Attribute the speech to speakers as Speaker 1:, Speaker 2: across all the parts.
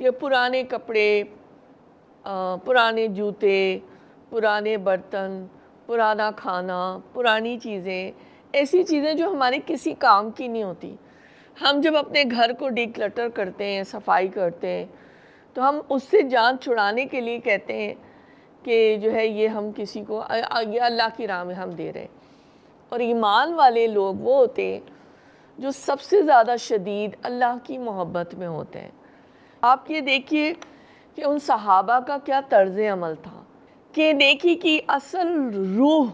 Speaker 1: کہ پرانے کپڑے، پرانے جوتے، پرانے برتن، پرانا کھانا، پرانی چیزیں، ایسی چیزیں جو ہمارے کسی کام کی نہیں ہوتی. ہم جب اپنے گھر کو ڈی کلٹر کرتے ہیں، صفائی کرتے ہیں، تو ہم اس سے جان چھڑانے کے لیے کہتے ہیں کہ جو ہے یہ ہم کسی کو یہ اللہ کی راہ میں ہم دے رہے ہیں. اور ایمان والے لوگ وہ ہوتے ہیں جو سب سے زیادہ شدید اللہ کی محبت میں ہوتے ہیں. آپ یہ دیکھیے کہ ان صحابہ کا کیا طرز عمل تھا کہ نیکی کی اصل روح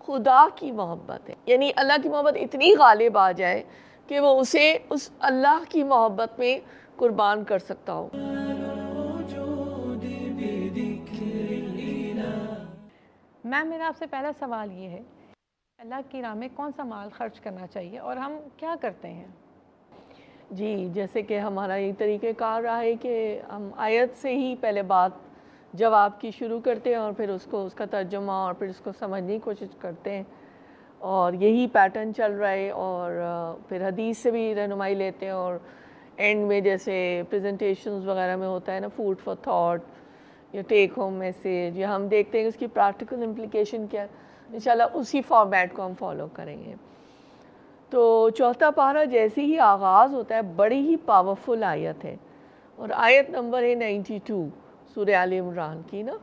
Speaker 1: خدا کی محبت ہے. یعنی اللہ کی محبت اتنی غالب آ جائے کہ وہ اسے اس اللہ کی محبت میں قربان کر سکتا ہو.
Speaker 2: میم میرا آپ سے پہلا سوال یہ ہے، اللہ کی راہ میں کون سا مال خرچ کرنا چاہیے اور ہم کیا کرتے ہیں؟
Speaker 1: جی، جیسے کہ ہمارا یہ طریقہ کار رہا ہے کہ ہم آیت سے ہی پہلے بات جواب کی شروع کرتے ہیں اور پھر اس کا ترجمہ اور پھر اس کو سمجھنے کی کوشش کرتے ہیں، اور یہی پیٹرن چل رہا ہے. اور پھر حدیث سے بھی رہنمائی لیتے ہیں، اور اینڈ میں جیسے پریزنٹیشنز وغیرہ میں ہوتا ہے نا، فوڈ فار تھاٹ یا ٹیک ہوم میسیج، یا ہم دیکھتے ہیں کہ اس کی پریکٹیکل امپلیکیشن کیا ہے. انشاءاللہ اسی فارمیٹ کو ہم فالو کریں گے. تو چوتھا پارہ جیسے ہی آغاز ہوتا ہے بڑی ہی پاورفل آیت ہے، اور آیت نمبر ہے 92 سورہ آل عمران کی نا.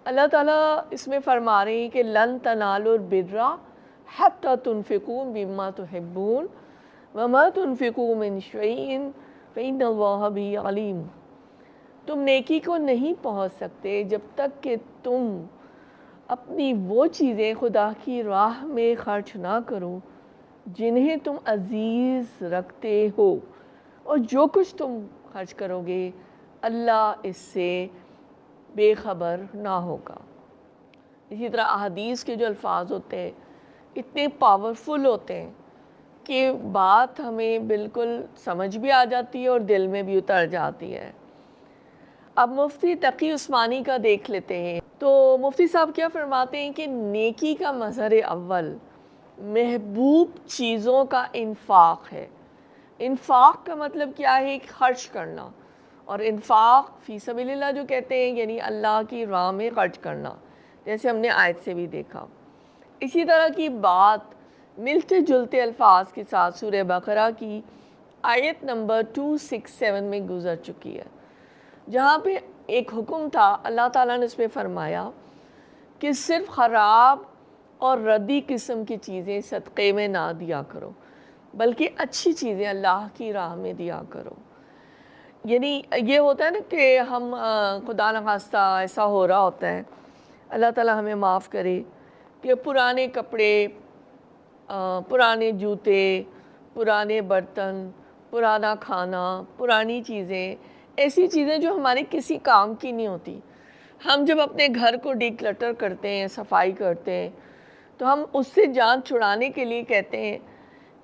Speaker 1: اللہ تعالیٰ اس میں فرما رہے ہیں کہ لن تنالوا البر حتی تنفقوا مما تحبون وما تنفقوا من شیء فإن اللہ بہ علیم. تم نیکی کو نہیں پہنچ سکتے جب تک کہ تم اپنی وہ چیزیں خدا کی راہ میں خرچ نہ کرو جنہیں تم عزیز رکھتے ہو، اور جو کچھ تم خرچ کرو گے اللہ اس سے بے خبر نہ ہوگا. اسی طرح احادیث کے جو الفاظ ہوتے ہیں اتنے پاورفل ہوتے ہیں کہ بات ہمیں بالکل سمجھ بھی آ جاتی ہے اور دل میں بھی اتر جاتی ہے. اب مفتی تقی عثمانی کا دیکھ لیتے ہیں. تو مفتی صاحب کیا فرماتے ہیں کہ نیکی کا مظہر اول محبوب چیزوں کا انفاق ہے. انفاق کا مطلب کیا ہے؟ خرچ کرنا. اور انفاق فی سبیل اللہ جو کہتے ہیں یعنی اللہ کی راہ میں خرچ کرنا، جیسے ہم نے آیت سے بھی دیکھا. اسی طرح کی بات ملتے جلتے الفاظ کے ساتھ سورہ بقرہ کی آیت نمبر 267 میں گزر چکی ہے، جہاں پہ ایک حکم تھا. اللہ تعالیٰ نے اس میں فرمایا کہ صرف خراب اور ردی قسم کی چیزیں صدقے میں نہ دیا کرو، بلکہ اچھی چیزیں اللہ کی راہ میں دیا کرو. یعنی یہ ہوتا ہے نا کہ ہم خدا نخواستہ ایسا ہو رہا ہوتا ہے، اللہ تعالیٰ ہمیں معاف کرے، کہ پرانے کپڑے، پرانے جوتے، پرانے برتن، پرانا کھانا، پرانی چیزیں، ایسی چیزیں جو ہمارے کسی کام کی نہیں ہوتی. ہم جب اپنے گھر کو ڈی کلٹر کرتے ہیں، صفائی کرتے ہیں، تو ہم اس سے جان چھڑانے کے لیے کہتے ہیں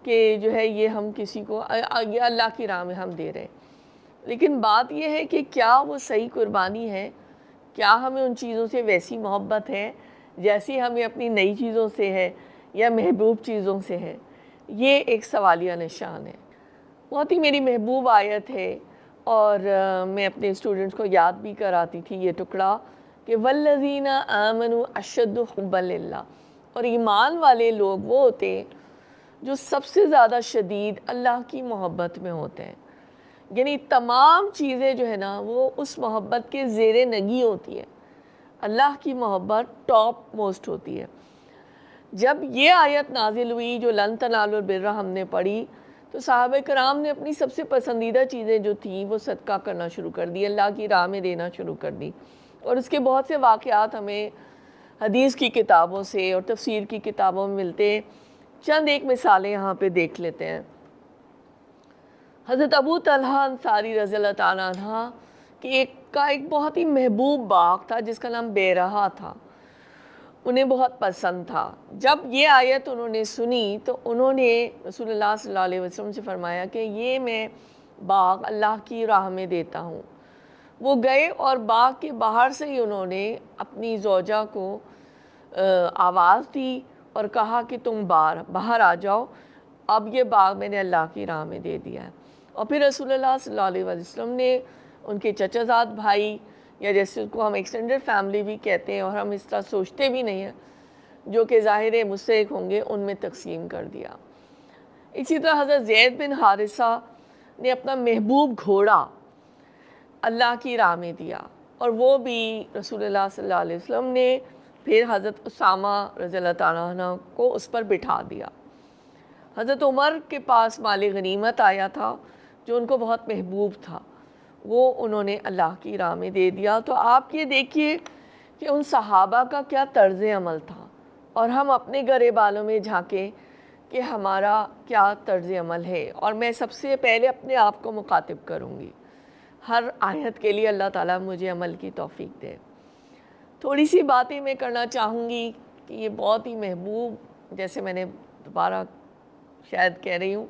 Speaker 1: کہ جو ہے یہ ہم کسی کو یہ اللہ کی راہ میں ہم دے رہے ہیں. لیکن بات یہ ہے کہ کیا وہ صحیح قربانی ہے؟ کیا ہمیں ان چیزوں سے ویسی محبت ہے جیسی ہمیں اپنی نئی چیزوں سے ہے یا محبوب چیزوں سے ہے؟ یہ ایک سوالیہ نشان ہے. بہت ہی میری محبوب آیت ہے، اور میں اپنے اسٹوڈنٹس کو یاد بھی کراتی تھی یہ ٹکڑا کہ والذین آمنوا اشد حبا للہ. اور ایمان والے لوگ وہ ہوتے ہیں جو سب سے زیادہ شدید اللہ کی محبت میں ہوتے ہیں. یعنی تمام چیزیں جو ہے نا وہ اس محبت کے زیر نگی ہوتی ہے. اللہ کی محبت ٹاپ موسٹ ہوتی ہے. جب یہ آیت نازل ہوئی جو لن تنالوا البر ہم نے پڑھی، تو صحابہ کرام نے اپنی سب سے پسندیدہ چیزیں جو تھیں وہ صدقہ کرنا شروع کر دی، اللہ کی راہ میں دینا شروع کر دی. اور اس کے بہت سے واقعات ہمیں حدیث کی کتابوں سے اور تفسیر کی کتابوں میں ملتے ہیں. چند ایک مثالیں یہاں پہ دیکھ لیتے ہیں. حضرت ابو طلحہ انصاری رضی اللہ تعالیٰ عنہ کہ ایک بہت ہی محبوب باغ تھا جس کا نام بیرہا تھا، انہیں بہت پسند تھا. جب یہ آیت انہوں نے سنی تو انہوں نے رسول اللہ صلی اللہ علیہ وسلم سے فرمایا کہ یہ میں باغ اللہ کی راہ میں دیتا ہوں. وہ گئے اور باغ کے باہر سے ہی انہوں نے اپنی زوجہ کو آواز دی اور کہا کہ تم باہر آ جاؤ، اب یہ باغ میں نے اللہ کی راہ میں دے دیا ہے. اور پھر رسول اللہ صلی اللہ علیہ وسلم نے ان کے چچا زاد بھائی یا جیسے اس کو ہم ایکسٹینڈڈ فیملی بھی کہتے ہیں اور ہم اس طرح سوچتے بھی نہیں ہیں، جو کہ ظاہر مستحق ہوں گے، ان میں تقسیم کر دیا۔ اسی طرح حضرت زید بن حارثہ نے اپنا محبوب گھوڑا اللہ کی راہ میں دیا، اور وہ بھی رسول اللہ صلی اللہ علیہ وسلم نے پھر حضرت اسامہ رضی اللہ تعالیٰ عنہ کو اس پر بٹھا دیا۔ حضرت عمر کے پاس مال غنیمت آیا تھا جو ان کو بہت محبوب تھا، وہ انہوں نے اللہ کی راہ میں دے دیا۔ تو آپ یہ دیکھیے کہ ان صحابہ کا کیا طرز عمل تھا، اور ہم اپنے گرے بالوں میں جھانکیں کہ ہمارا کیا طرز عمل ہے۔ اور میں سب سے پہلے اپنے آپ کو مخاطب کروں گی، ہر آیت کے لیے اللہ تعالیٰ مجھے عمل کی توفیق دے۔ تھوڑی سی باتیں میں کرنا چاہوں گی کہ یہ بہت ہی محبوب، جیسے میں نے دوبارہ شاید کہہ رہی ہوں،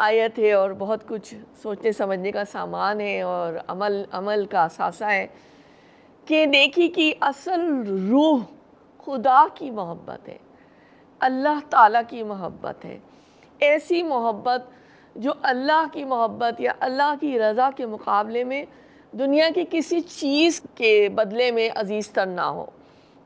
Speaker 1: آیت ہے، اور بہت کچھ سوچنے سمجھنے کا سامان ہے، اور عمل کا اثاثہ ہے کہ نیکی کی اصل روح خدا کی محبت ہے، اللہ تعالیٰ کی محبت ہے، ایسی محبت جو اللہ کی محبت یا اللہ کی رضا کے مقابلے میں دنیا کی کسی چیز کے بدلے میں عزیز تر نہ ہو۔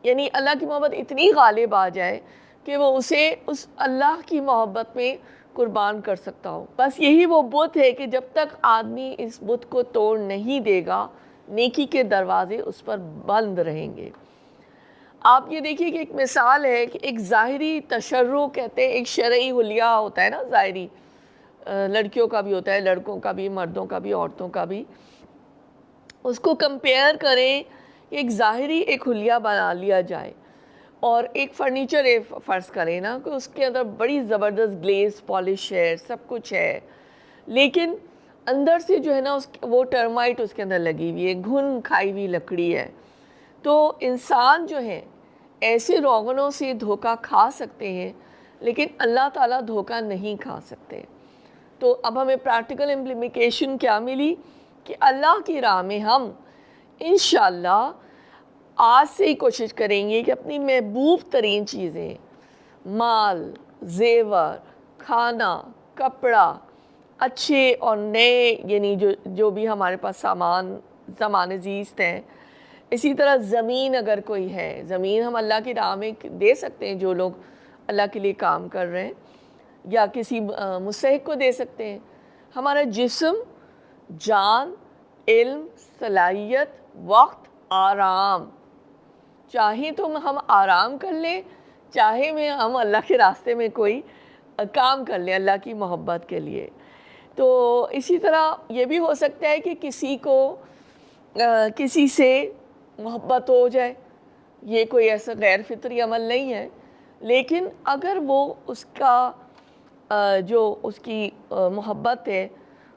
Speaker 1: یعنی اللہ کی محبت اتنی غالب آ جائے کہ وہ اسے اس اللہ کی محبت میں قربان کر سکتا ہو۔ بس یہی وہ بت ہے کہ جب تک آدمی اس بت کو توڑ نہیں دے گا، نیکی کے دروازے اس پر بند رہیں گے۔ آپ یہ دیکھیے کہ ایک مثال ہے کہ ایک ظاہری تشرع کہتے ہیں، ایک شرعی حلیہ ہوتا ہے نا، ظاہری، لڑکیوں کا بھی ہوتا ہے، لڑکوں کا بھی، مردوں کا بھی، عورتوں کا بھی۔ اس کو کمپیئر کریں، ایک ظاہری ایک حلیہ بنا لیا جائے، اور ایک فرنیچر فرض کریں نا کہ اس کے اندر بڑی زبردست گلیز پالش ہے، سب کچھ ہے، لیکن اندر سے جو ہے نا وہ ٹرمائٹ اس کے اندر لگی ہوئی ہے، گھن کھائی ہوئی لکڑی ہے۔ تو انسان جو ہے ایسے روغنوں سے دھوکہ کھا سکتے ہیں، لیکن اللہ تعالیٰ دھوکہ نہیں کھا سکتے۔ تو اب ہمیں پریکٹیکل امپلیمنٹیشن کیا ملی کہ اللہ کی راہ میں ہم انشاءاللہ آج سے ہی کوشش کریں گے کہ اپنی محبوب ترین چیزیں، مال، زیور، کھانا، کپڑا، اچھے اور نئے، یعنی جو بھی ہمارے پاس سامان زیست ہیں، اسی طرح زمین اگر کوئی ہے، زمین ہم اللہ کی راہ میں دے سکتے ہیں، جو لوگ اللہ کے لیے کام کر رہے ہیں، یا کسی مستحق کو دے سکتے ہیں۔ ہمارا جسم، جان، علم، صلاحیت، وقت، آرام، چاہے تو ہم آرام کر لیں، چاہے ہم اللہ کے راستے میں کوئی کام کر لیں اللہ کی محبت کے لیے۔ تو اسی طرح یہ بھی ہو سکتا ہے کہ کسی کو کسی سے محبت ہو جائے، یہ کوئی ایسا غیر فطری عمل نہیں ہے، لیکن اگر وہ اس کا جو اس کی محبت ہے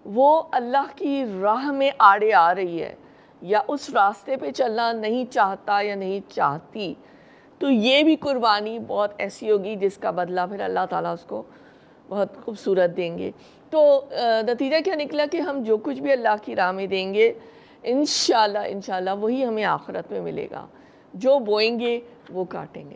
Speaker 1: وہ اللہ کی راہ میں آڑے آ رہی ہے، یا اس راستے پہ چلنا نہیں چاہتا یا نہیں چاہتی، تو یہ بھی قربانی بہت ایسی ہوگی جس کا بدلہ پھر اللہ تعالیٰ اس کو بہت خوبصورت دیں گے۔ تو نتیجہ کیا نکلا کہ ہم جو کچھ بھی اللہ کی راہ میں دیں گے، انشاءاللہ وہی ہمیں آخرت میں ملے گا، جو بوئیں گے وہ کاٹیں گے۔